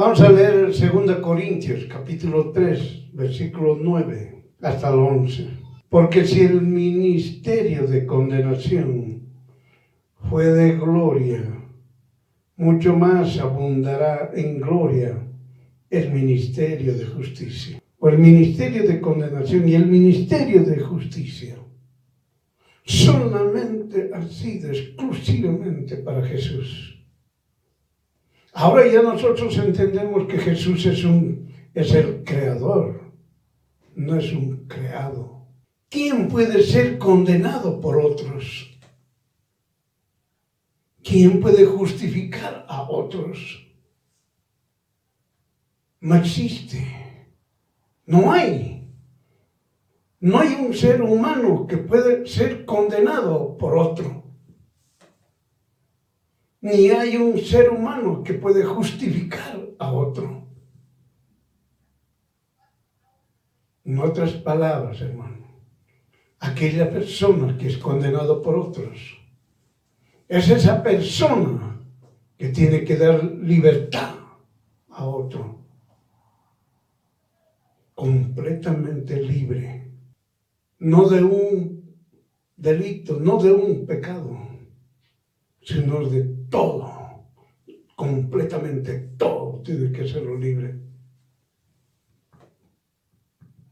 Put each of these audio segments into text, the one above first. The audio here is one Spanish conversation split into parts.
Vamos a leer 2 Corintios, capítulo 3, versículo 9 hasta el 11. Porque si el ministerio de condenación fue de gloria, mucho más abundará en gloria el ministerio de justicia. O el ministerio de condenación y el ministerio de justicia solamente ha sido exclusivamente para Jesús. Ahora ya nosotros entendemos que Jesús es el creador, no es un creado. ¿Quién puede ser condenado por otros? ¿Quién puede justificar a otros? No existe. No hay. No hay un ser humano que puede ser condenado por otro. Ni hay un ser humano que puede justificar a otro. En otras palabras, hermano, aquella persona que es condenado por otros, es esa persona que tiene que dar libertad a otro. Completamente libre. No de un delito, no de un pecado, sino de todo. Completamente todo tiene que ser libre.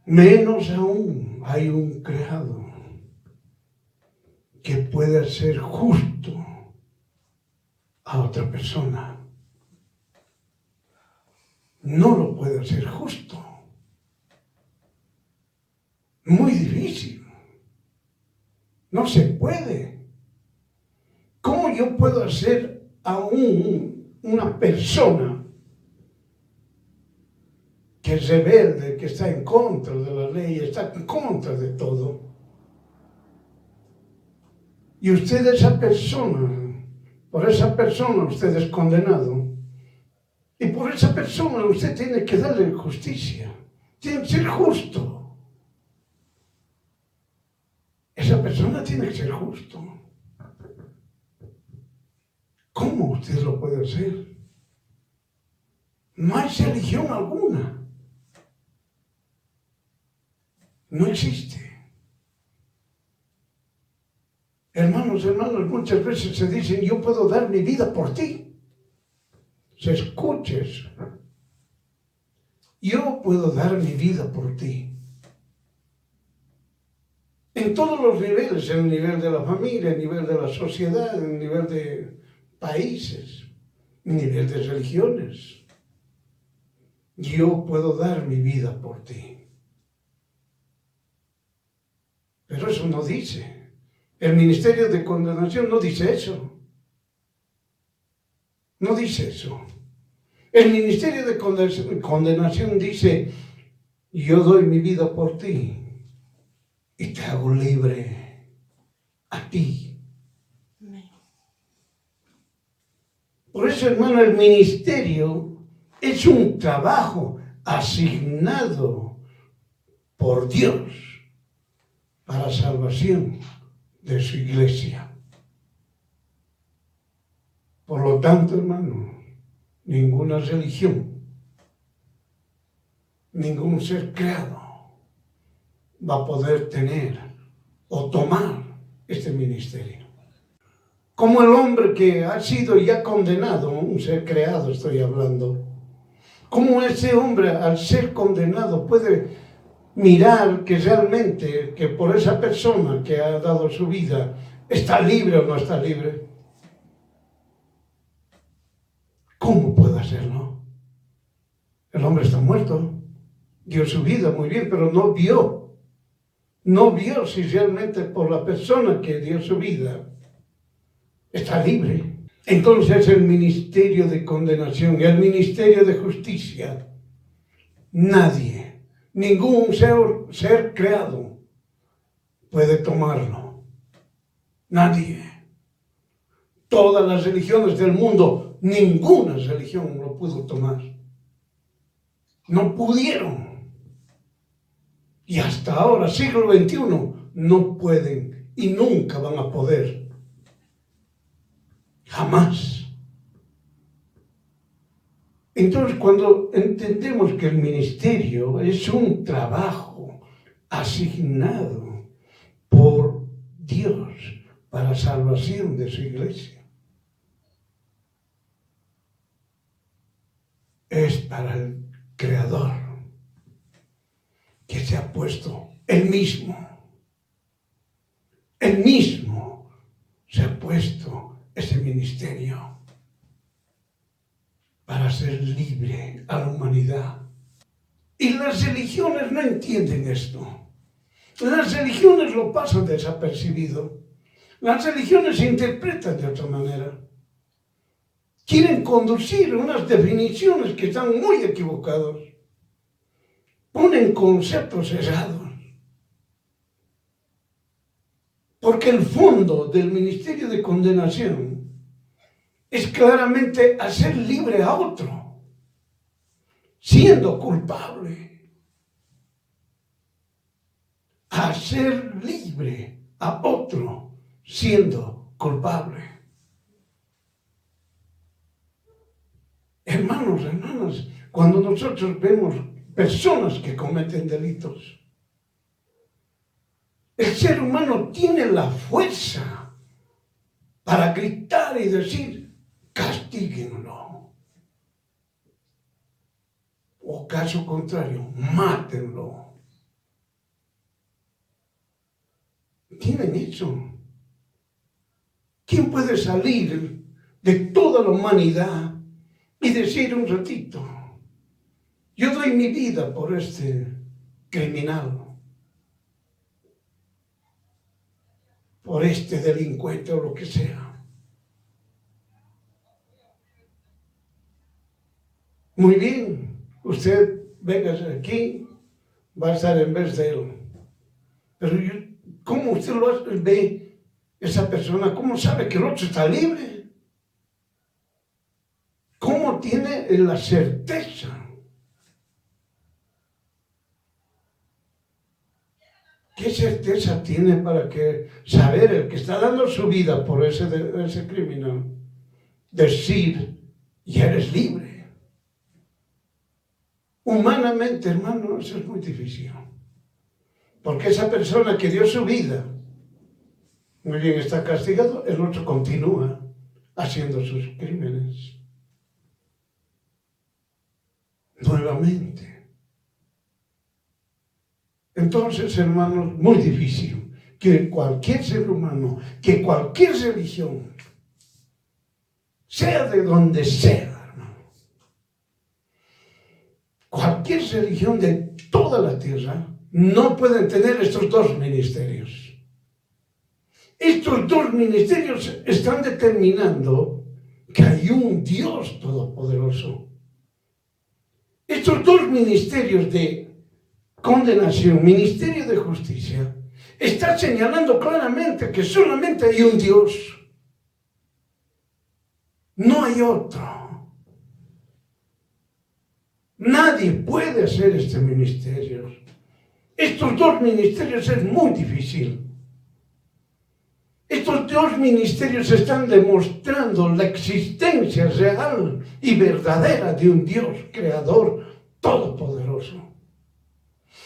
Menos aún hay un creado que pueda ser justo a otra persona. No lo puede hacer justo. Muy difícil. No se puede. ¿Cómo yo puedo hacer a una persona que es rebelde, que está en contra de la ley, está en contra de todo? Y usted esa persona, por esa persona usted es condenado. Y por esa persona usted tiene que darle justicia. Tiene que ser justo. Esa persona tiene que ser justo. ¿Cómo usted lo puede hacer? No hay religión alguna. No existe. Hermanos, muchas veces se dicen, yo puedo dar mi vida por ti. Se escuches. Yo puedo dar mi vida por ti. En todos los niveles, en el nivel de la familia, en el nivel de la sociedad, en el nivel de países, en el nivel de religiones. Yo puedo dar mi vida por ti. Pero eso no dice. El ministerio de condenación no dice eso. No dice eso. El ministerio de condenación dice, yo doy mi vida por ti y te hago libre a ti. Por eso, hermano, el ministerio es un trabajo asignado por Dios para salvación de su iglesia. Por lo tanto, hermano, ninguna religión, ningún ser creado va a poder tener o tomar este ministerio. Como el hombre que ha sido ya condenado, un ser creado estoy hablando, cómo ese hombre al ser condenado puede mirar que realmente, que por esa persona que ha dado su vida, ¿está libre o no está libre? ¿Cómo puede hacerlo? El hombre está muerto, dio su vida muy bien, pero no vio si realmente por la persona que dio su vida está libre. Entonces el ministerio de condenación y el ministerio de justicia, nadie, ningún ser creado puede tomarlo. Nadie. Todas las religiones del mundo, ninguna religión lo pudo tomar. No pudieron. Y hasta ahora, siglo XXI, no pueden y nunca van a poder. Jamás. Entonces, cuando entendemos que el ministerio es un trabajo asignado por Dios para salvación de su iglesia, es para el Creador que se ha puesto Él mismo se ha puesto ese ministerio para ser libre a la humanidad. Y las religiones no entienden esto. Las religiones lo pasan desapercibido. Las religiones se interpretan de otra manera. Quieren conducir unas definiciones que están muy equivocadas. Ponen conceptos errados. Porque el fondo del ministerio de condenación es claramente hacer libre a otro, siendo culpable. Hacer libre a otro, siendo culpable. Hermanos, hermanas, cuando nosotros vemos personas que cometen delitos, el ser humano tiene la fuerza para gritar y decir, castíguenlo. O caso contrario, mátenlo. Tienen eso. ¿Quién puede salir de toda la humanidad y decir un ratito, yo doy mi vida por este criminal, por este delincuente o lo que sea? Muy bien, usted venga aquí, va a estar en vez de él. Pero ¿cómo usted ve esa persona? ¿Cómo sabe que el otro está libre? ¿Cómo tiene la certeza? ¿Qué certeza tiene para que saber el que está dando su vida por ese criminal? Decir, ya eres libre. Humanamente, hermano, eso es muy difícil. Porque esa persona que dio su vida, muy bien, está castigado, el otro continúa haciendo sus crímenes. Nuevamente. Entonces, hermanos, muy difícil que cualquier ser humano, que cualquier religión, sea de donde sea, hermano, cualquier religión de toda la tierra, no pueden tener estos dos ministerios. Estos dos ministerios están determinando que hay un Dios todopoderoso. Estos dos ministerios de condenación, ministerio de justicia, está señalando claramente que solamente hay un Dios. No hay otro. Nadie puede hacer este ministerio. Estos dos ministerios es muy difícil. Estos dos ministerios están demostrando la existencia real y verdadera de un Dios creador todopoderoso.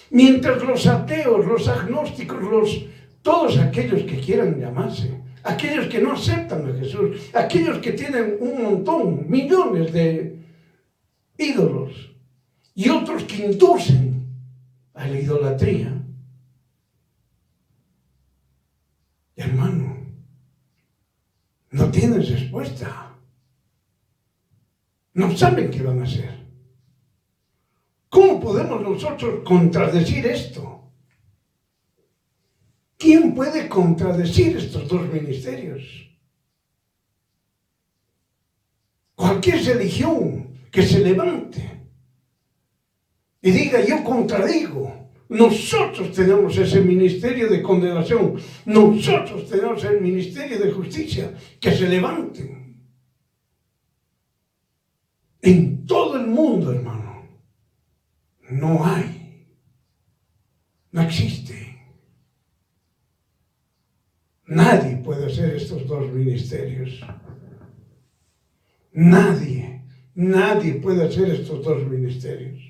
Mientras los ateos, los agnósticos, todos aquellos que quieran llamarse, aquellos que no aceptan a Jesús, aquellos que tienen un montón, millones de ídolos, y otros que inducen a la idolatría, hermano, no tienen respuesta. No saben qué van a hacer. ¿Cómo podemos nosotros contradecir esto? ¿Quién puede contradecir estos dos ministerios? Cualquier religión que se levante y diga, yo contradigo. Nosotros tenemos ese ministerio de condenación. Nosotros tenemos el ministerio de justicia. Que se levanten. En todo el mundo, hermano, no hay. No existe. Nadie puede hacer estos dos ministerios. Nadie Nadie puede hacer estos dos ministerios.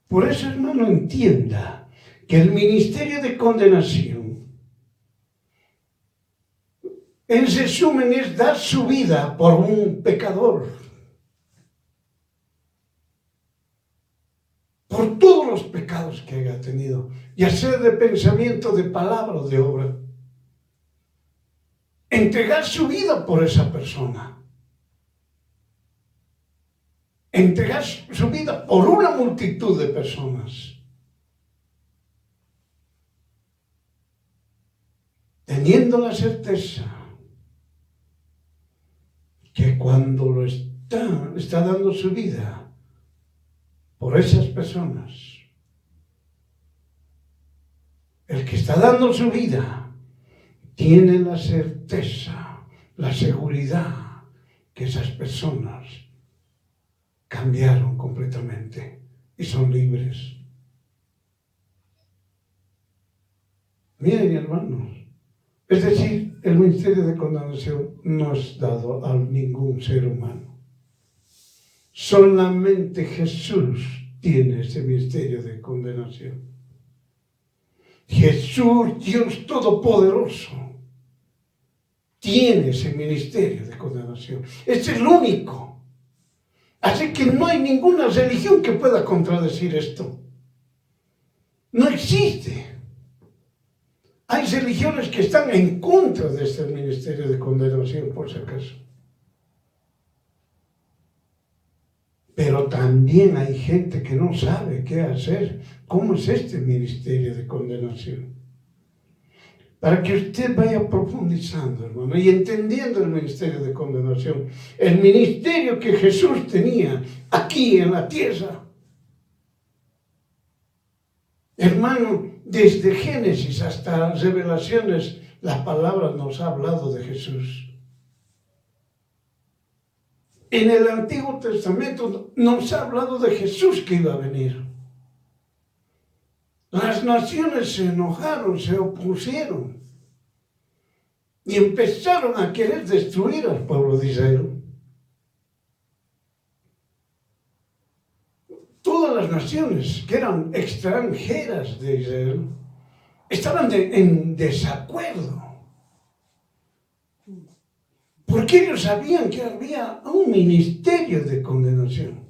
Por eso, hermano, entienda que el ministerio de condenación, en resumen, es dar su vida por un pecador. Por todos los pecados que haya tenido, ya sea de pensamiento, de palabra o de obra. Entregar su vida por esa persona. Entregar su vida por una multitud de personas. Teniendo la certeza que cuando lo está dando su vida por esas personas, el que está dando su vida tiene la certeza, la seguridad que esas personas cambiaron completamente y son libres. Miren, hermanos, es decir, el ministerio de condenación no es dado a ningún ser humano. Solamente Jesús tiene ese ministerio de condenación. Jesús, Dios Todopoderoso, tiene ese ministerio de condenación. Es el único. Así que no hay ninguna religión que pueda contradecir esto. No existe. Hay religiones que están en contra de este ministerio de condenación, por si acaso. Pero también hay gente que no sabe qué hacer. ¿Cómo es este ministerio de condenación? Para que usted vaya profundizando, hermano, y entendiendo el ministerio de condenación, el ministerio que Jesús tenía aquí en la tierra. Hermano, desde Génesis hasta Revelaciones, la palabra nos ha hablado de Jesús. En el Antiguo Testamento nos ha hablado de Jesús que iba a venir. Las naciones se enojaron, se opusieron y empezaron a querer destruir al pueblo de Israel. Todas las naciones que eran extranjeras de Israel estaban en desacuerdo. Porque ellos sabían que había un ministerio de condenación.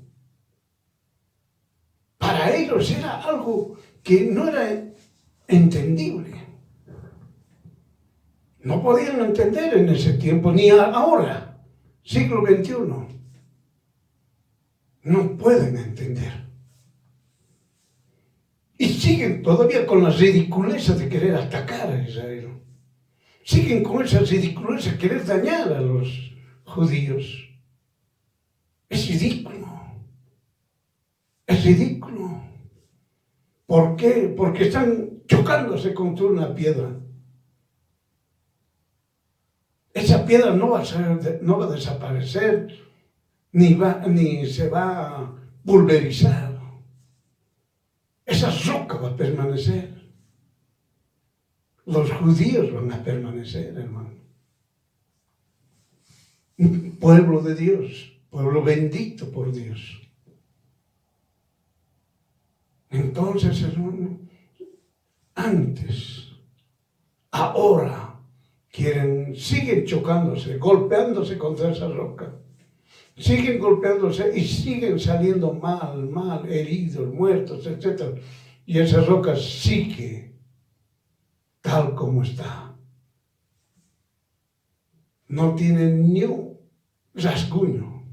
Para ellos era algo que no era entendible. No podían entender en ese tiempo, ni ahora, siglo XXI. No pueden entender. Y siguen todavía con la ridiculeza de querer atacar a Israel. Siguen con esa ridiculeza de querer dañar a los judíos. Es ridículo. Es ridículo. ¿Por qué? Porque están chocándose contra una piedra. Esa piedra no va a desaparecer, ni se va a pulverizar. Esa roca va a permanecer. Los judíos van a permanecer, hermano. Pueblo de Dios, pueblo bendito por Dios. Entonces, hermano, antes, ahora, siguen chocándose, golpeándose contra esa roca. Siguen golpeándose y siguen saliendo mal, heridos, muertos, etc. Y esa roca sigue tal como está. No tiene ni un rasguño.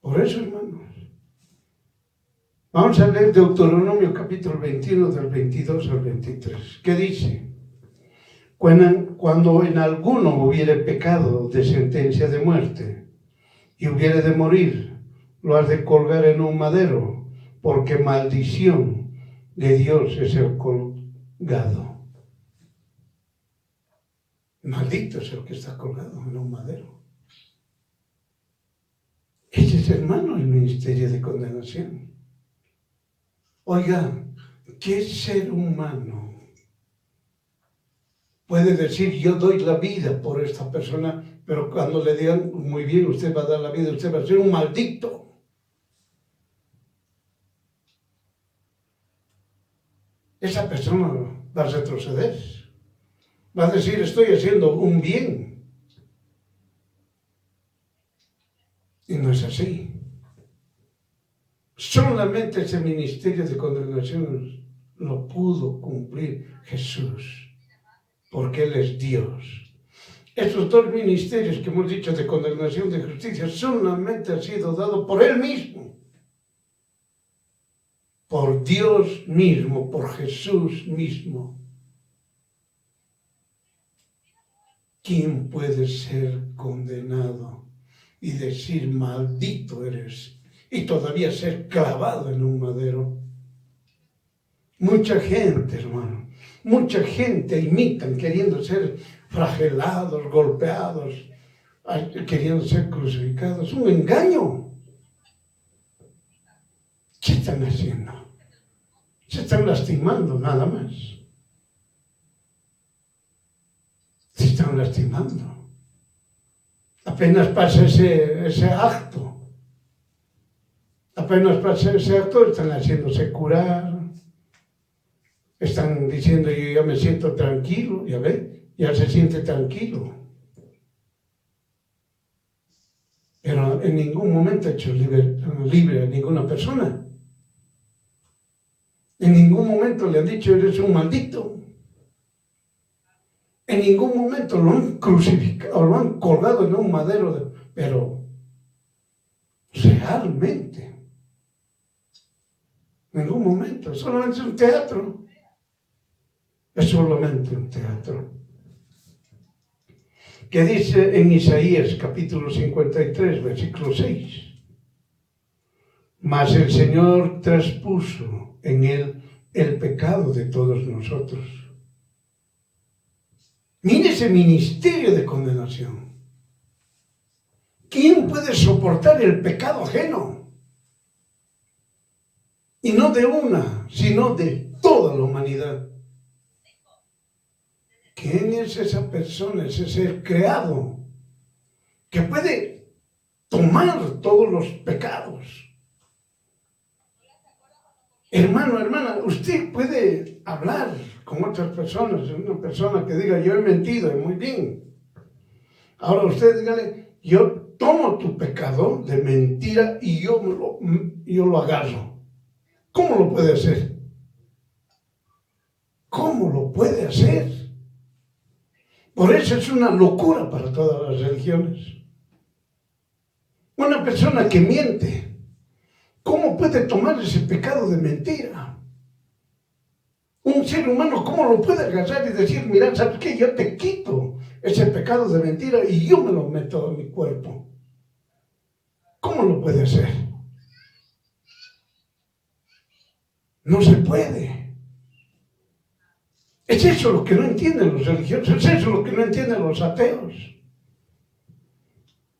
Por eso, hermanos, vamos a leer Deuteronomio capítulo 21 del 22 al 23. ¿Qué dice? Cuando en alguno hubiere pecado de sentencia de muerte y hubiere de morir, lo has de colgar en un madero, porque maldición de Dios es el colgado. Maldito es el que está colgado en un madero. Ese es, hermano, el ministerio de condenación. Oiga, ¿qué ser humano puede decir, yo doy la vida por esta persona, pero cuando le digan, muy bien, usted va a dar la vida, usted va a ser un maldito. Esa persona va a retroceder. Va a decir, estoy haciendo un bien. Y no es así. Solamente ese ministerio de condenación lo pudo cumplir Jesús, porque Él es Dios. Estos dos ministerios que hemos dicho de condenación y de justicia solamente han sido dados por Él mismo, por Dios mismo, por Jesús mismo. ¿Quién puede ser condenado y decir maldito eres y todavía ser clavado en un madero? Mucha gente, hermano, mucha gente imitan queriendo ser flagelados, golpeados, queriendo ser crucificados. Un engaño. ¿Qué están haciendo? Se están lastimando nada más. Se están lastimando. Apenas pasa ese acto. Apenas pasa ese acto, están haciéndose curar. Están diciendo, yo ya me siento tranquilo, ya ve, ya se siente tranquilo. Pero en ningún momento ha hecho libre a ninguna persona. En ningún momento le han dicho, eres un maldito. En ningún momento lo han crucificado, lo han colgado en un madero, pero realmente, en ningún momento, solamente es un teatro. Es solamente un teatro. Que dice en Isaías capítulo 53, versículo 6. Mas el Señor traspuso en él el pecado de todos nosotros. Mire ese ministerio de condenación. ¿Quién puede soportar el pecado ajeno? Y no de una, sino de toda la humanidad. ¿Quién es esa persona, ese ser creado, que puede tomar todos los pecados? Hermano, hermana, usted puede hablar con otras personas, una persona que diga, yo he mentido, muy bien. Ahora usted dígale, yo tomo tu pecado de mentira y yo lo agarro. ¿Cómo lo puede hacer? ¿Cómo lo puede hacer? Por eso es una locura para todas las religiones. Una persona que miente, ¿cómo puede tomar ese pecado de mentira? Un ser humano, ¿cómo lo puede agarrar y decir, mira, ¿sabes qué? Yo te quito ese pecado de mentira y yo me lo meto en mi cuerpo? ¿Cómo lo puede hacer? No se puede. Es eso lo que no entienden los religiosos, es eso lo que no entienden los ateos.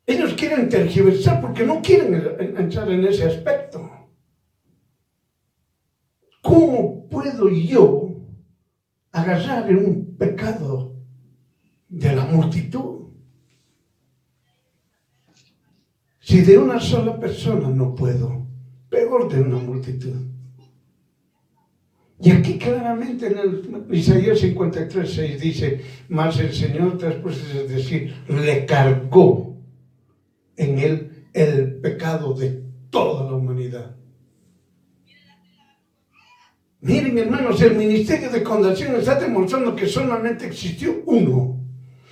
Ellos quieren tergiversar porque no quieren entrar en ese aspecto. ¿Cómo puedo yo agarrar un pecado de la multitud? Si de una sola persona no puedo, peor de una multitud. Y aquí claramente en el Isaías 53, 6 dice, mas el Señor traspuso, es decir, le cargó en él el pecado de toda la humanidad. Miren, hermanos, el ministerio de condenación está demostrando que solamente existió uno,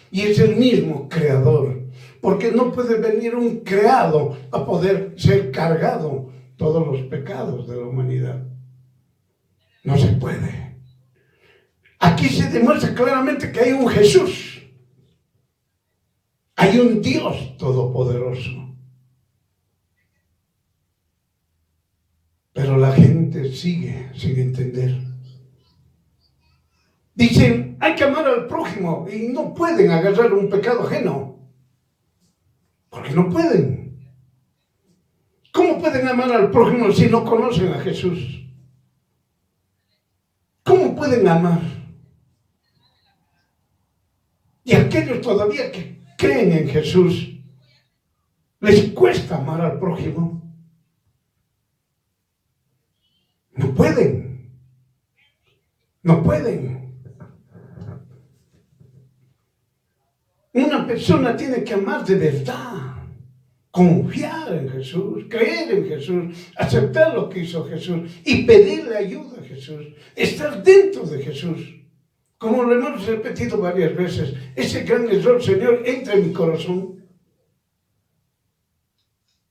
y es el mismo creador, porque no puede venir un creado a poder ser cargado todos los pecados de la humanidad. No se puede. Aquí se demuestra claramente que hay un Jesús, hay un Dios todopoderoso. Pero la gente sigue sin entender. Dicen, hay que amar al prójimo y no pueden agarrar un pecado ajeno. Porque no pueden. ¿Cómo pueden amar al prójimo si no conocen a Jesús? ¿Cómo pueden amar? aquellos todavía que creen en Jesús, les cuesta amar al prójimo. No pueden. No pueden. Una persona tiene que amar de verdad, confiar en Jesús, creer en Jesús, aceptar lo que hizo Jesús y pedirle ayuda a Jesús, estar dentro de Jesús. Como lo hemos repetido varias veces, ese gran error, Señor, entra en mi corazón.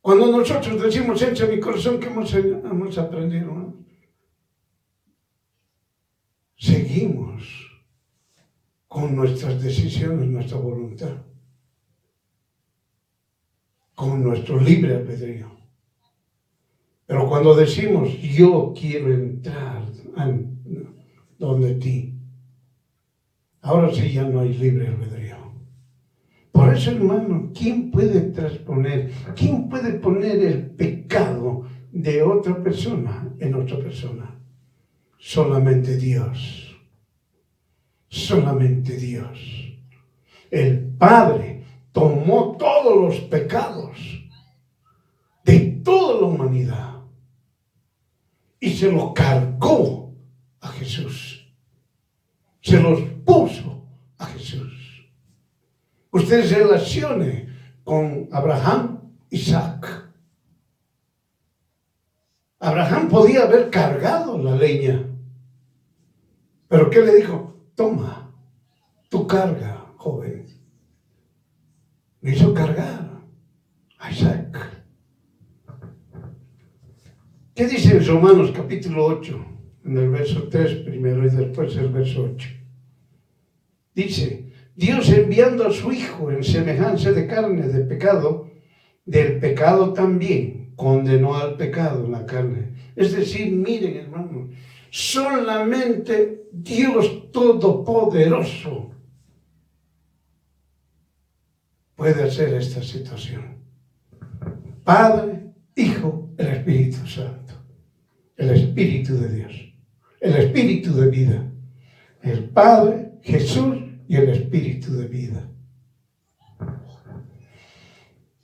Cuando nosotros decimos entra en mi corazón, ¿qué hemos aprendido? ¿No? Seguimos con nuestras decisiones, nuestra voluntad, con nuestro libre albedrío. Pero cuando decimos yo quiero entrar donde ti, ahora sí ya no hay libre albedrío. Por eso, hermano, ¿quién puede transponer, quién puede poner el pecado de otra persona en otra persona? Solamente Dios. Solamente Dios. El Padre tomó todos los pecados de toda la humanidad y se los cargó a Jesús. Se los puso a Jesús. Usted se relacione con Abraham, Isaac. Abraham podía haber cargado la leña, pero ¿qué le dijo? Toma tu carga, joven. Le hizo cargar a Isaac. ¿Qué dice en Romanos capítulo 8? En el verso 3 primero y después el verso 8. Dice, Dios enviando a su Hijo en semejanza de carne de pecado, del pecado también condenó al pecado en la carne. Es decir, miren, hermanos, solamente Dios Todopoderoso puede hacer esta situación. Padre, Hijo, el Espíritu Santo. El Espíritu de Dios. El Espíritu de vida. El Padre, Jesús y el Espíritu de vida.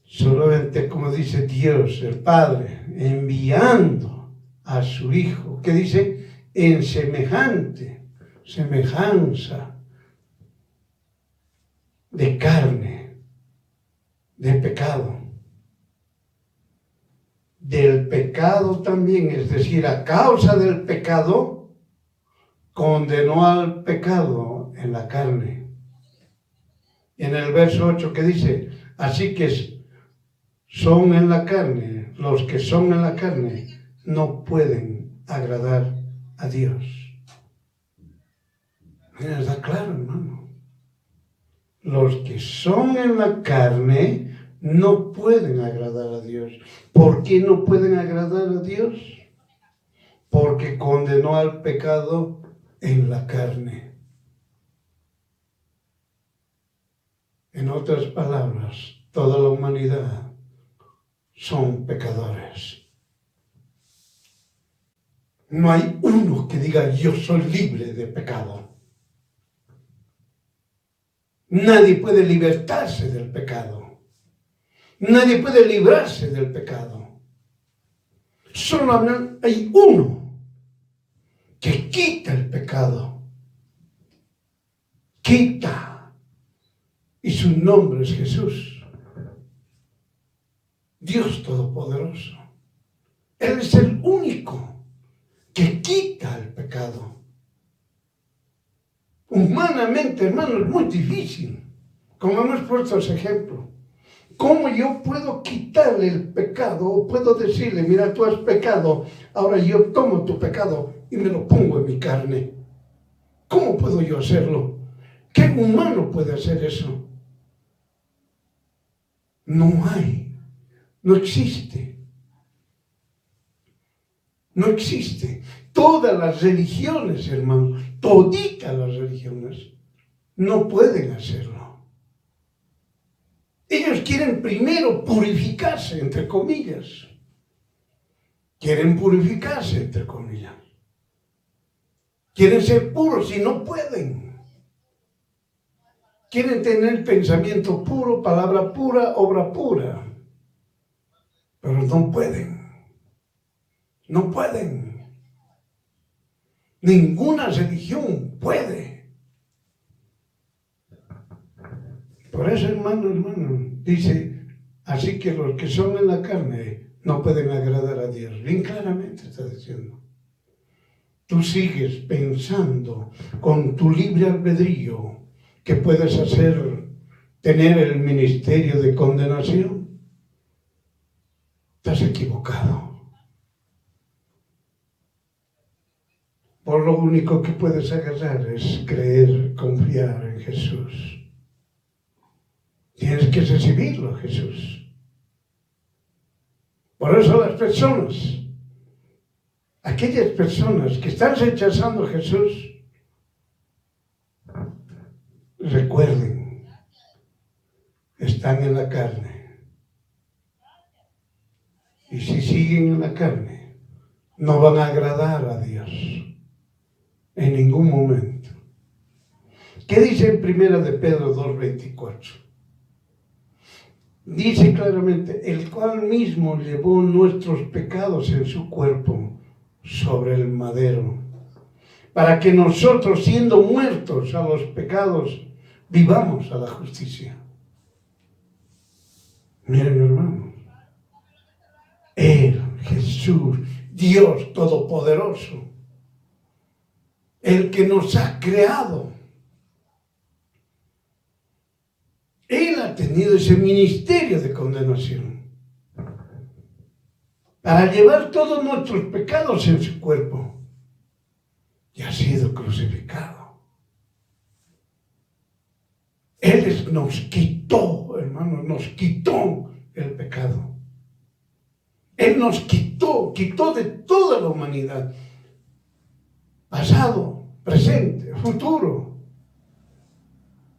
Solamente como dice Dios, el Padre, enviando a su Hijo, que dice en semejanza de carne, de pecado. Del pecado también, es decir, a causa del pecado, condenó al pecado en la carne. En el verso 8 que dice, así que son en la carne, los que son en la carne no pueden agradar a Dios. ¿Está claro, hermano? Los que son en la carne no pueden agradar a Dios. ¿Por qué no pueden agradar a Dios? Porque condenó al pecado en la carne. En otras palabras, toda la humanidad son pecadores. No hay uno que diga yo soy libre de pecado. Nadie puede libertarse del pecado. Nadie puede librarse del pecado. Solo hay uno que quita el pecado. Quita. Y su nombre es Jesús. Dios Todopoderoso. Él es el único que quita el pecado. Humanamente, hermano, es muy difícil. Como hemos puesto ese ejemplo. ¿Cómo yo puedo quitarle el pecado? O puedo decirle, mira, tú has pecado, ahora yo tomo tu pecado y me lo pongo en mi carne. ¿Cómo puedo yo hacerlo? ¿Qué humano puede hacer eso? No hay. No existe. No existe. Todas las religiones, hermano, toditas las religiones, no pueden hacerlo. Ellos quieren primero purificarse, entre comillas. Quieren purificarse, entre comillas. Quieren ser puros y no pueden. quieren tener pensamiento puro, palabra pura, obra pura, pero no pueden. No pueden. Ninguna religión puede. Por eso, hermano, dice, así que los que son en la carne no pueden agradar a Dios. Bien claramente está diciendo. Tú sigues pensando con tu libre albedrío que puedes tener el ministerio de condenación. Estás equivocado. Por lo único que puedes agarrar es creer, confiar en Jesús. Tienes que recibirlo, Jesús. Por eso las personas, aquellas personas que están rechazando a Jesús, recuerden, están en la carne. Y si siguen en la carne, no van a agradar a Dios en ningún momento. ¿Qué dice en 1 de Pedro 2:24? Dice claramente, el cual mismo llevó nuestros pecados en su cuerpo sobre el madero, para que nosotros, siendo muertos a los pecados, vivamos a la justicia. Miren, hermanos, Él, Jesús, Dios Todopoderoso, el que nos ha creado, Él ha tenido ese ministerio de condenación para llevar todos nuestros pecados en su cuerpo y ha sido crucificado. Él nos quitó, hermanos, nos quitó el pecado. Él nos quitó de toda la humanidad, pasado, presente, futuro.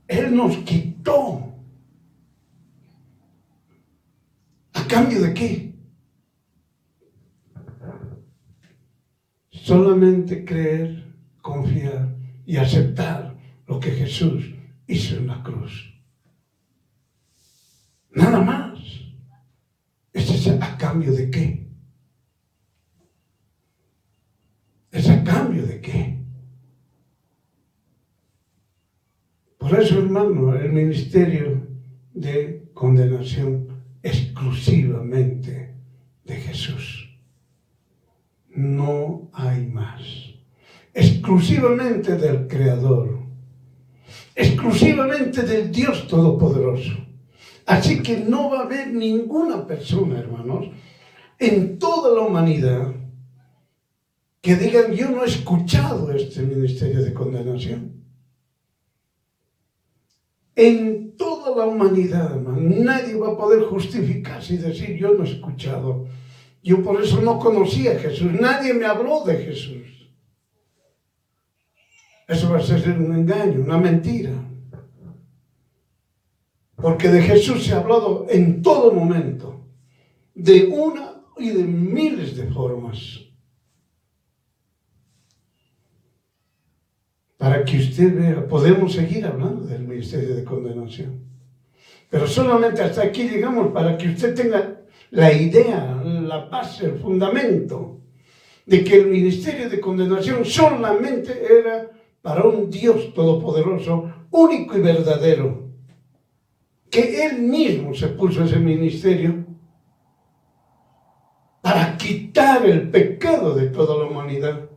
Él nos quitó. ¿A cambio de qué? Solamente creer, confiar y aceptar lo que Jesús hizo en la cruz. Nada más. ¿Es a cambio de qué? ¿Es a cambio de qué? Por eso, hermano, el ministerio de condenación exclusivamente de Jesús. No hay más. Exclusivamente del Creador. Exclusivamente del Dios Todopoderoso. Así que no va a haber ninguna persona, hermanos, en toda la humanidad que digan, yo no he escuchado este ministerio de condenación. En toda la humanidad, hermano, nadie va a poder justificarse y decir, yo no he escuchado. Yo por eso no conocía a Jesús. Nadie me habló de Jesús. Eso va a ser un engaño, una mentira. Porque de Jesús se ha hablado en todo momento, de una y de miles de formas. Para que usted vea, podemos seguir hablando del ministerio de condenación. Pero solamente hasta aquí llegamos para que usted tenga la idea, la base, el fundamento de que el ministerio de condenación solamente era para un Dios todopoderoso, único y verdadero, que Él mismo se puso ese ministerio para quitar el pecado de toda la humanidad.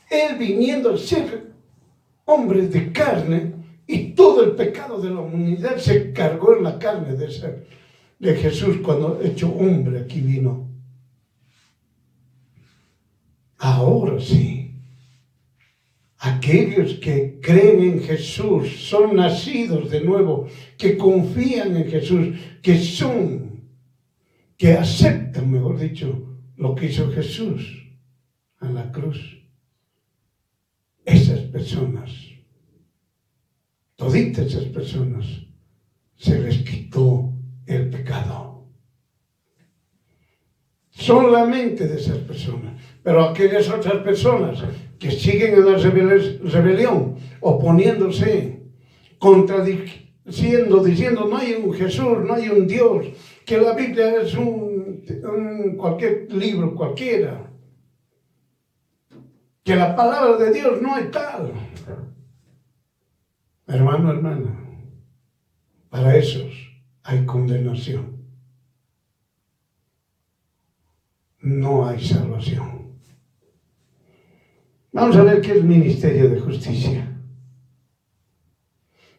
Él viniendo a ser hombre de carne y todo el pecado de la humanidad se cargó en la carne de Jesús cuando hecho hombre aquí vino. Ahora sí, aquellos que creen en Jesús, son nacidos de nuevo, que confían en Jesús, que aceptan, mejor dicho, lo que hizo Jesús en la cruz. Esas personas, toditas esas personas, se les quitó el pecado. Solamente de esas personas. Pero aquellas otras personas que siguen en la rebelión, oponiéndose, contradiciendo, diciendo no hay un Jesús, no hay un Dios, que la Biblia es cualquier libro cualquiera, que la palabra de Dios no es tal. Hermano, hermana, para esos hay condenación. No hay salvación. Vamos a ver qué es el ministerio de justicia.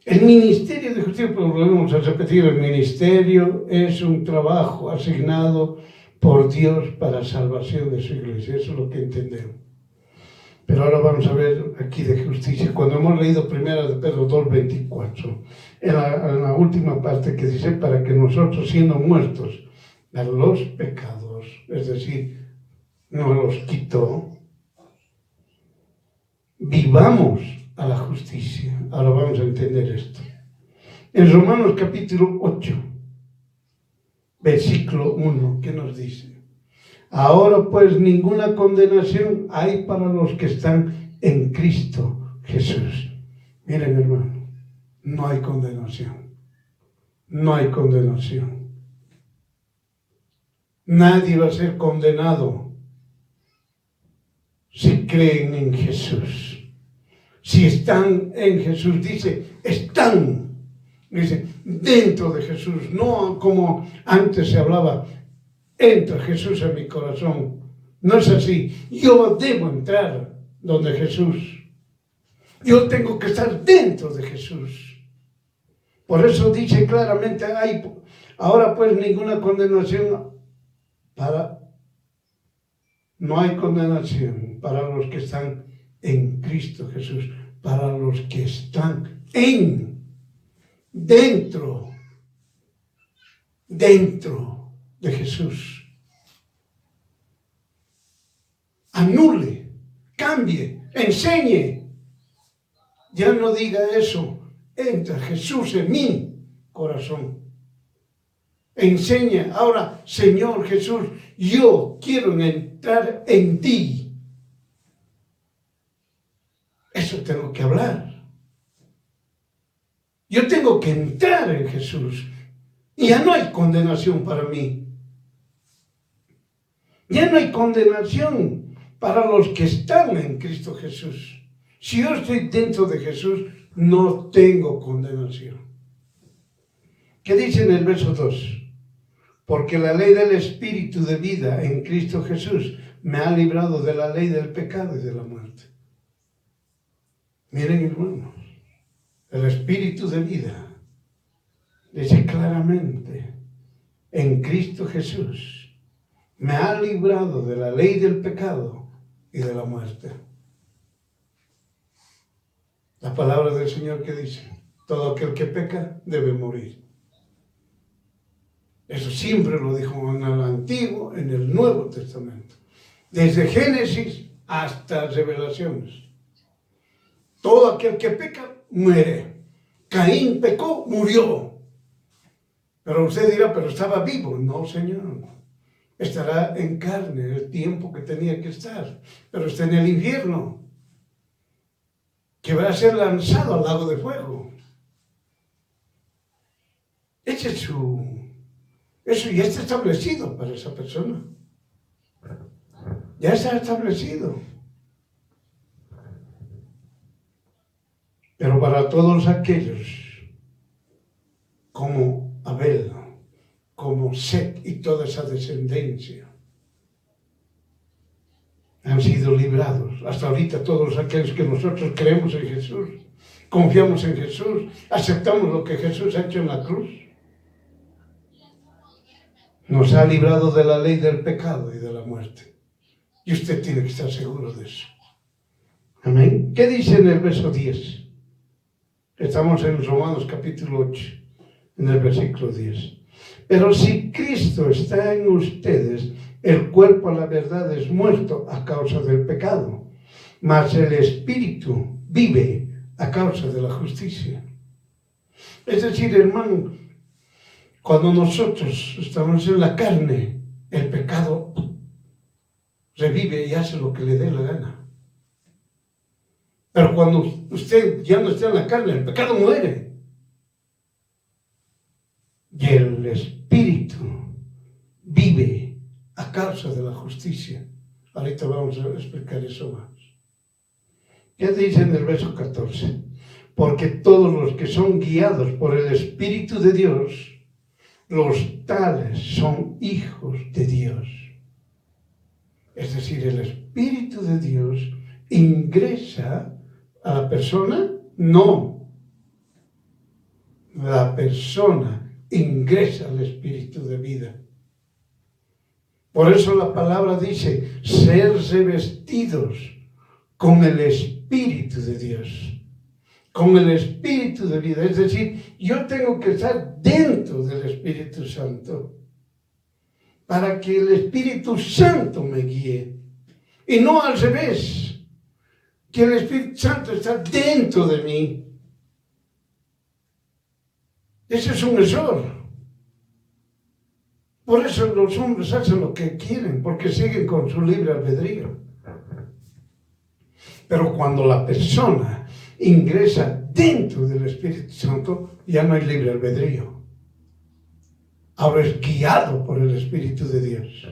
El ministerio de justicia, pues volvemos a repetir, el ministerio es un trabajo asignado por Dios para salvación de su iglesia. Eso es lo que entendemos. Pero ahora vamos a ver aquí de justicia. Cuando hemos leído 1 de Pedro 2:24, en la última parte que dice, para que nosotros siendo muertos a los pecados, es decir, no los quitó, vivamos a la justicia. Ahora vamos a entender esto. En Romanos capítulo 8, versículo 1, ¿qué nos dice? Ahora pues ninguna condenación hay para los que están en Cristo Jesús. Miren, hermano, no hay condenación. No hay condenación. Nadie va a ser condenado si creen en Jesús. Si están en Jesús, dice, están, dice, dentro de Jesús. No como antes se hablaba, entra Jesús en mi corazón. No es así. Yo debo entrar donde Jesús. Yo tengo que estar dentro de Jesús. Por eso dice claramente, ahora pues ninguna condenación no hay condenación para los que están en Cristo Jesús, para los que están dentro de Jesús. Anule, cambie, enseñe. Ya no diga eso. Entra Jesús en mi corazón. Enseña. Ahora, Señor Jesús, yo quiero entrar en ti. Eso tengo que hablar. Yo tengo que entrar en Jesús. Y ya no hay condenación para mí. Ya no hay condenación para los que están en Cristo Jesús. Si yo estoy dentro de Jesús, no tengo condenación. ¿Qué dice en el verso 2? Porque la ley del Espíritu de vida en Cristo Jesús me ha librado de la ley del pecado y de la muerte. Miren, hermanos, el Espíritu de vida dice claramente, en Cristo Jesús me ha librado de la ley del pecado y de la muerte. La palabra del Señor que dice, todo aquel que peca debe morir. Eso siempre lo dijo en el Antiguo, en el Nuevo Testamento. Desde Génesis hasta Revelaciones. Todo aquel que peca, muere. Caín pecó, murió. Pero usted dirá, pero estaba vivo. No, Señor. Estará en carne el tiempo que tenía que estar. Pero está en el infierno, que va a ser lanzado al lago de fuego. Eso ya está establecido para esa persona. Ya está establecido. Pero para todos aquellos, como Abel, como Set y toda esa descendencia, han sido librados. Hasta ahorita todos aquellos que nosotros creemos en Jesús, confiamos en Jesús, aceptamos lo que Jesús ha hecho en la cruz, nos ha librado de la ley del pecado y de la muerte. Y usted tiene que estar seguro de eso. Amén. ¿Qué dice en el verso 10? Estamos en Romanos capítulo 8, en el versículo 10. Pero si Cristo está en ustedes, el cuerpo a la verdad es muerto a causa del pecado, mas el espíritu vive a causa de la justicia. Es decir, hermano, cuando nosotros estamos en la carne, el pecado revive y hace lo que le dé la gana. Pero cuando usted ya no está en la carne, el pecado muere. Y el Espíritu vive a causa de la justicia. Ahorita vamos a explicar eso más. ¿Qué dice en el verso 14? Porque todos los que son guiados por el Espíritu de Dios, los tales son hijos de Dios. Es decir, el Espíritu de Dios ingresa a la persona, no. La persona ingresa al Espíritu de vida. Por eso la palabra dice, ser revestidos con el Espíritu de Dios, con el Espíritu de vida. Es decir, yo tengo que estar dentro del Espíritu Santo para que el Espíritu Santo me guíe. Y no al revés, que el Espíritu Santo está dentro de mí. Ese es un error. Por eso los hombres hacen lo que quieren, porque siguen con su libre albedrío. Pero cuando la persona ingresa dentro del Espíritu Santo, ya no hay libre albedrío. Ahora es guiado por el Espíritu de Dios.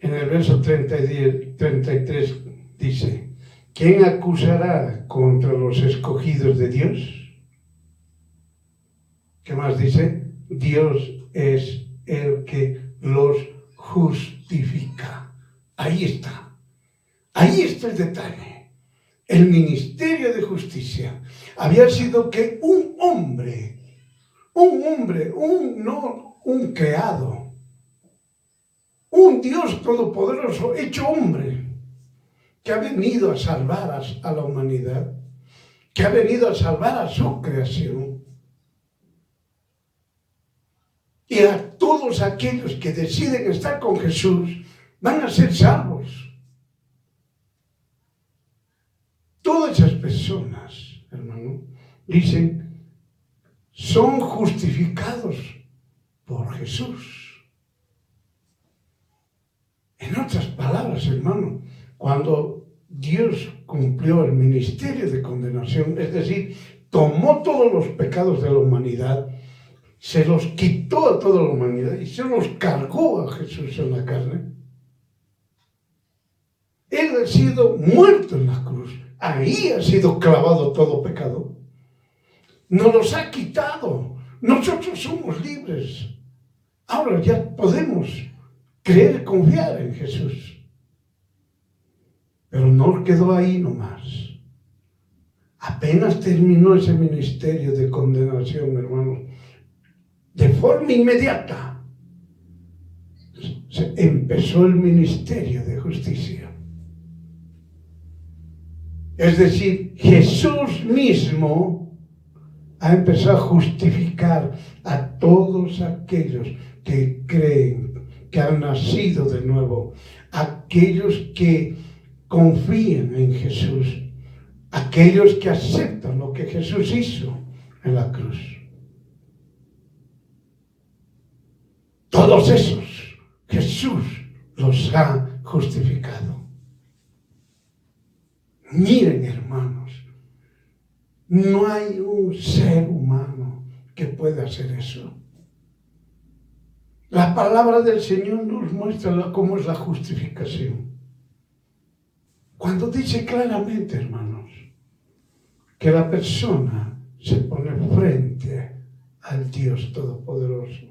En el verso 33 dice, ¿quién acusará contra los escogidos de Dios? ¿Qué más dice? Dios es el que los justifica. Ahí está. Ahí está el detalle. El ministerio de justicia había sido que un hombre, no un creado, un Dios todopoderoso hecho hombre, que ha venido a salvar a la humanidad, que ha venido a salvar a su creación. Y a todos aquellos que deciden estar con Jesús van a ser salvos. Todas esas personas, hermano, dicen, son justificados por Jesús. En otras palabras, hermano, cuando Dios cumplió el ministerio de condenación, es decir, tomó todos los pecados de la humanidad, se los quitó a toda la humanidad y se los cargó a Jesús en la carne. Él ha sido muerto en la cruz. Ahí ha sido clavado todo pecado. Nos los ha quitado. Nosotros somos libres. Ahora ya podemos creer y confiar en Jesús. Pero no quedó ahí nomás. Apenas terminó ese ministerio de condenación, hermanos. De forma inmediata se empezó el ministerio de justicia. Es decir, Jesús mismo ha empezado a justificar a todos aquellos que creen, que han nacido de nuevo, aquellos que confían en Jesús, aquellos que aceptan lo que Jesús hizo en la cruz. Todos esos, Jesús los ha justificado. Miren, hermanos, no hay un ser humano que pueda hacer eso. La palabra del Señor nos muestra cómo es la justificación. Cuando dice claramente, hermanos, que la persona se pone frente al Dios Todopoderoso.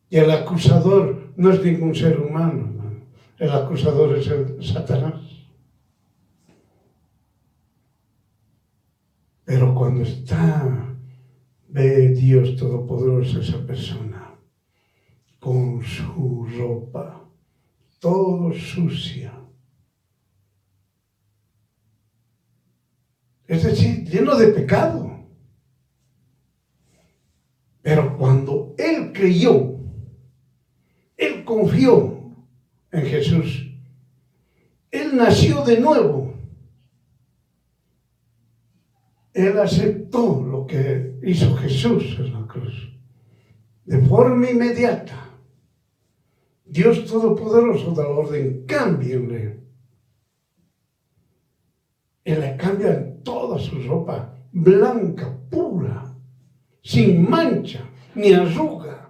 Y el acusador no es ningún ser humano, hermano. El acusador es el Satanás. Pero cuando ve Dios Todopoderoso a esa persona con su ropa todo sucia, es decir, lleno de pecado. Pero cuando él creyó, él confió en Jesús, él nació de nuevo. Él aceptó lo que hizo Jesús en la cruz. De forma inmediata, Dios Todopoderoso da la orden, cámbienle. Y le cambian toda su ropa blanca, pura, sin mancha ni arruga.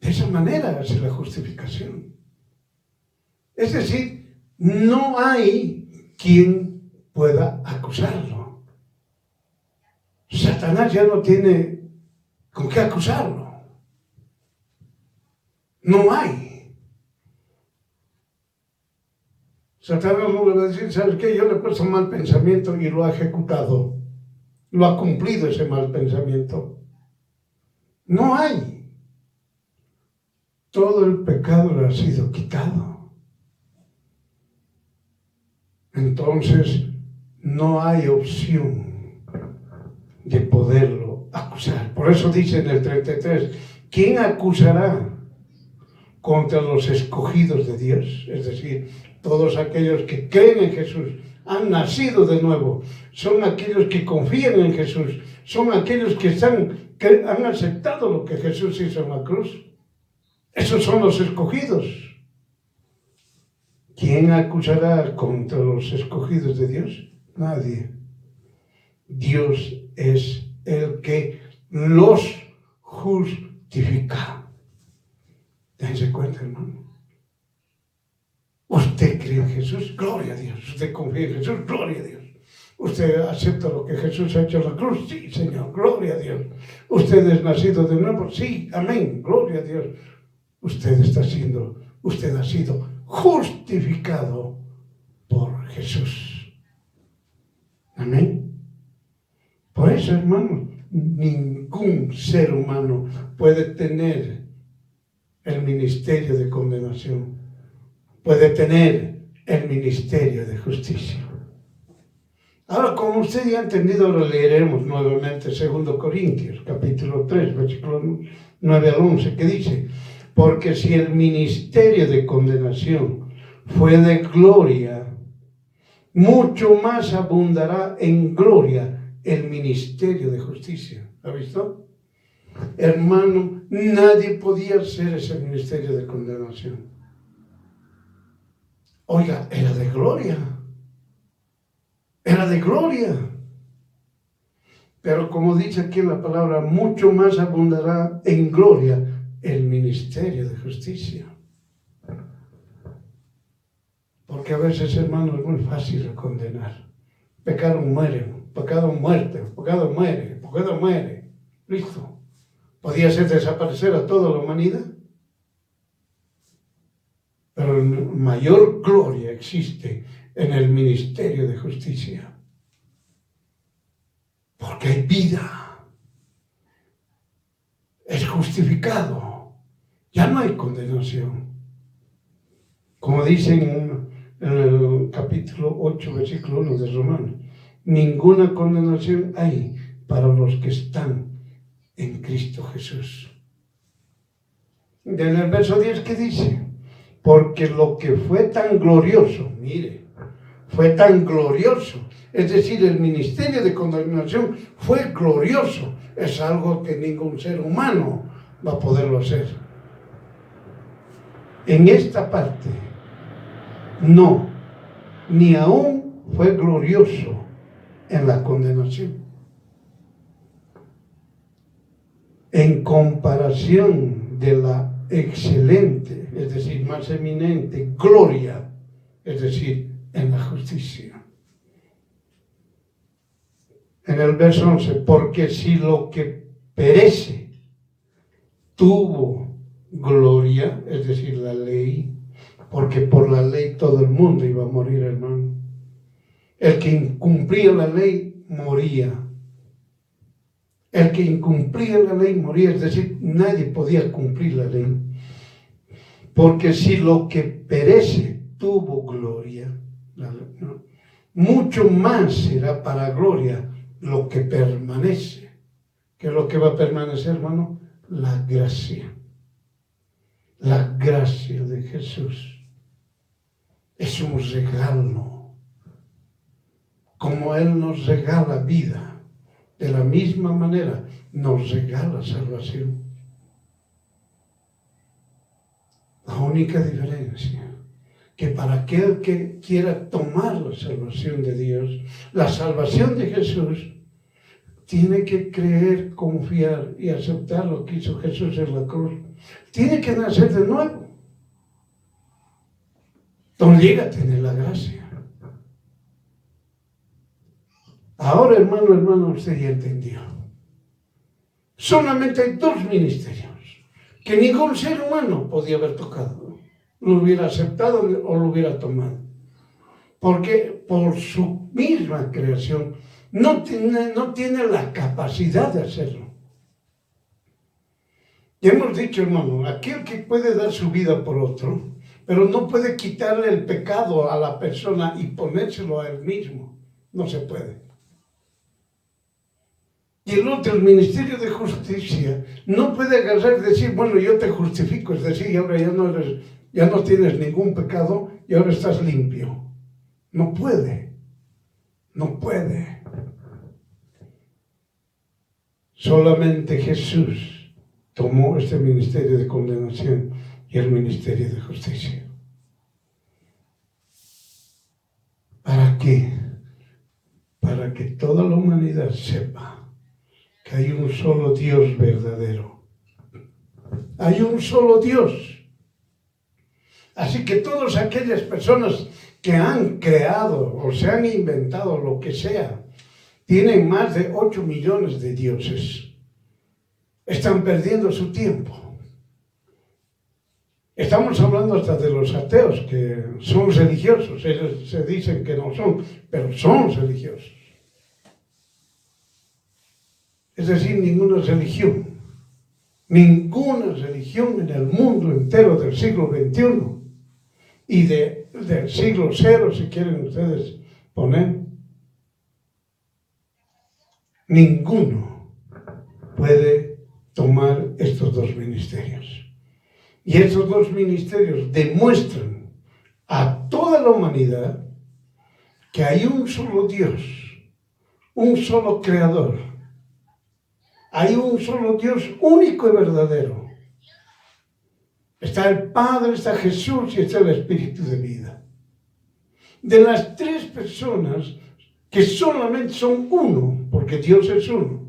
De esa manera es la justificación. Es decir, no hay quien pueda acusarlo. Satanás ya no tiene con qué acusarlo. No hay. Satanás no le va a decir, ¿sabes qué? Yo le he puesto un mal pensamiento y lo ha ejecutado. Lo ha cumplido ese mal pensamiento. No hay. Todo el pecado le ha sido quitado. Entonces, no hay opción de poderlo acusar. Por eso dice en el 33, ¿quién acusará contra los escogidos de Dios? Es decir, todos aquellos que creen en Jesús, han nacido de nuevo, son aquellos que confían en Jesús, son aquellos que han aceptado lo que Jesús hizo en la cruz. Esos son los escogidos. ¿Quién acusará contra los escogidos de Dios? Nadie. Dios es el que los justifica. Dense cuenta, hermano. Usted cree en Jesús, gloria a Dios. Usted confía en Jesús, gloria a Dios. Usted acepta lo que Jesús ha hecho en la cruz, sí, Señor, gloria a Dios. Usted es nacido de nuevo, sí, amén, gloria a Dios. Usted ha sido justificado por Jesús. Amén. Por eso, hermano, ningún ser humano puede tener el ministerio de condenación, puede tener el ministerio de justicia. Ahora, como usted ya ha entendido, lo leeremos nuevamente 2 Corintios, capítulo 3, versículo 9 al 11, que dice: porque si el ministerio de condenación fue de gloria, mucho más abundará en gloria el ministerio de justicia. ¿Ha visto? Hermano, nadie podía hacer ese ministerio de condenación. Oiga, era de gloria. Era de gloria. Pero como dice aquí en la palabra, mucho más abundará en gloria el ministerio de justicia. Porque a veces, hermano, es muy fácil condenar. Pecado muere, pecado muerte, pecado muere, pecado muere. Listo. ¿Podía hacer desaparecer a toda la humanidad? Pero mayor gloria existe en el ministerio de justicia. Porque hay vida. Es justificado. Ya no hay condenación. Como dicen en el capítulo 8, versículo 1 de Romanos, ninguna condenación hay para los que están en Cristo Jesús. En el verso 10, ¿qué dice? Porque lo que fue tan glorioso, mire, fue tan glorioso, es decir, el ministerio de condenación fue glorioso, es algo que ningún ser humano va a poderlo hacer. En esta parte, no, ni aún fue glorioso en la condenación. En comparación de la excelente, es decir, más eminente gloria, es decir, en la justicia. En el verso 11, porque si lo que perece tuvo gloria, es decir, la ley, porque por la ley todo el mundo iba a morir, hermano. El que incumplía la ley moría. El que incumplía la ley moría, es decir, nadie podía cumplir la ley. Porque si lo que perece tuvo gloria, mucho más será para gloria lo que permanece. ¿Qué es lo que va a permanecer, hermano? La gracia. La gracia de Jesús es un regalo. Como Él nos regala vida, de la misma manera nos regala salvación. La única diferencia que para aquel que quiera tomar la salvación de Dios, la salvación de Jesús, tiene que creer, confiar y aceptar lo que hizo Jesús en la cruz. Tiene que nacer de nuevo. Don llega a tener la gracia. Ahora, hermano, usted ya entendió. Solamente hay dos ministerios que ningún ser humano podía haber tocado, lo hubiera aceptado o lo hubiera tomado. Porque por su misma creación no tiene la capacidad de hacerlo. Ya hemos dicho, hermano, aquel que puede dar su vida por otro, pero no puede quitarle el pecado a la persona y ponérselo a él mismo. No se puede. Y el otro, el ministerio de justicia, no puede agarrar y decir, bueno, yo te justifico, es decir, ahora ya no tienes ningún pecado y ahora estás limpio. No puede. No puede. Solamente Jesús tomó este ministerio de condenación y el ministerio de justicia. ¿Para qué? Para que toda la humanidad sepa que hay un solo Dios verdadero. Hay un solo Dios. Así que todas aquellas personas que han creado o se han inventado lo que sea, tienen más de 8 millones de dioses. Están perdiendo su tiempo. Estamos hablando hasta de los ateos, que son religiosos. Ellos se dicen que no son, pero son religiosos. Es decir, ninguna religión en el mundo entero del siglo XXI y del siglo cero, si quieren ustedes poner, ninguno puede tomar estos dos ministerios. Y estos dos ministerios demuestran a toda la humanidad que hay un solo Dios, un solo Creador. Hay un solo Dios único y verdadero. Está el Padre, está Jesús y está el Espíritu de vida. De las tres personas que solamente son uno, porque Dios es uno.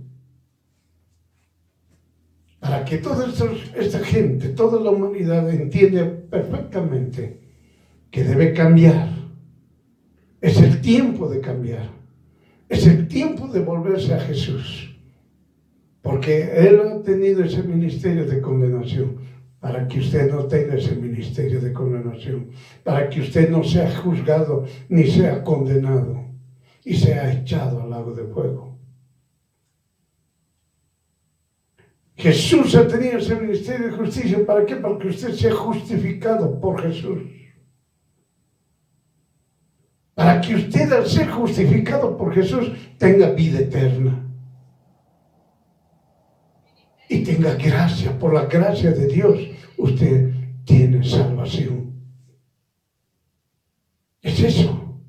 Para que toda esta gente, toda la humanidad entienda perfectamente que debe cambiar. Es el tiempo de cambiar. Es el tiempo de volverse a Jesús. Porque Él ha tenido ese ministerio de condenación para que usted no tenga ese ministerio de condenación, para que usted no sea juzgado ni sea condenado y sea echado al lago de fuego. Jesús ha tenido ese ministerio de justicia. ¿Para qué? Para que usted sea justificado por Jesús. Para que usted, al ser justificado por Jesús, tenga vida eterna. Y tenga gracia, por la gracia de Dios, usted tiene salvación. Es eso.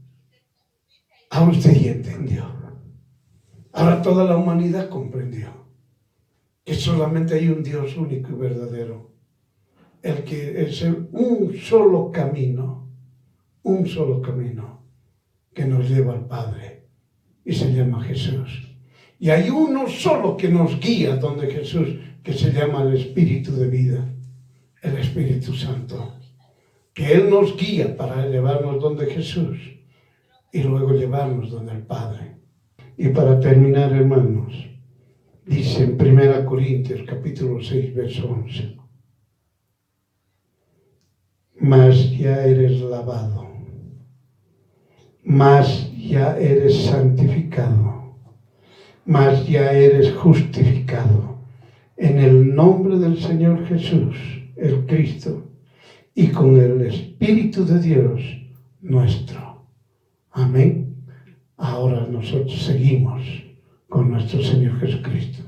Ahora usted ya entendió. Ahora toda la humanidad comprendió que solamente hay un Dios único y verdadero. El que es un solo camino que nos lleva al Padre y se llama Jesús. Y hay uno solo que nos guía donde Jesús, que se llama el Espíritu de vida, el Espíritu Santo. Que Él nos guía para llevarnos donde Jesús y luego llevarnos donde el Padre. Y para terminar, hermanos, dice en 1 Corintios capítulo 6, verso 11. Mas ya eres lavado, mas ya eres santificado, mas ya eres justificado en el nombre del Señor Jesús, el Cristo, y con el Espíritu de Dios nuestro. Amén. Ahora nosotros seguimos con nuestro Señor Jesucristo.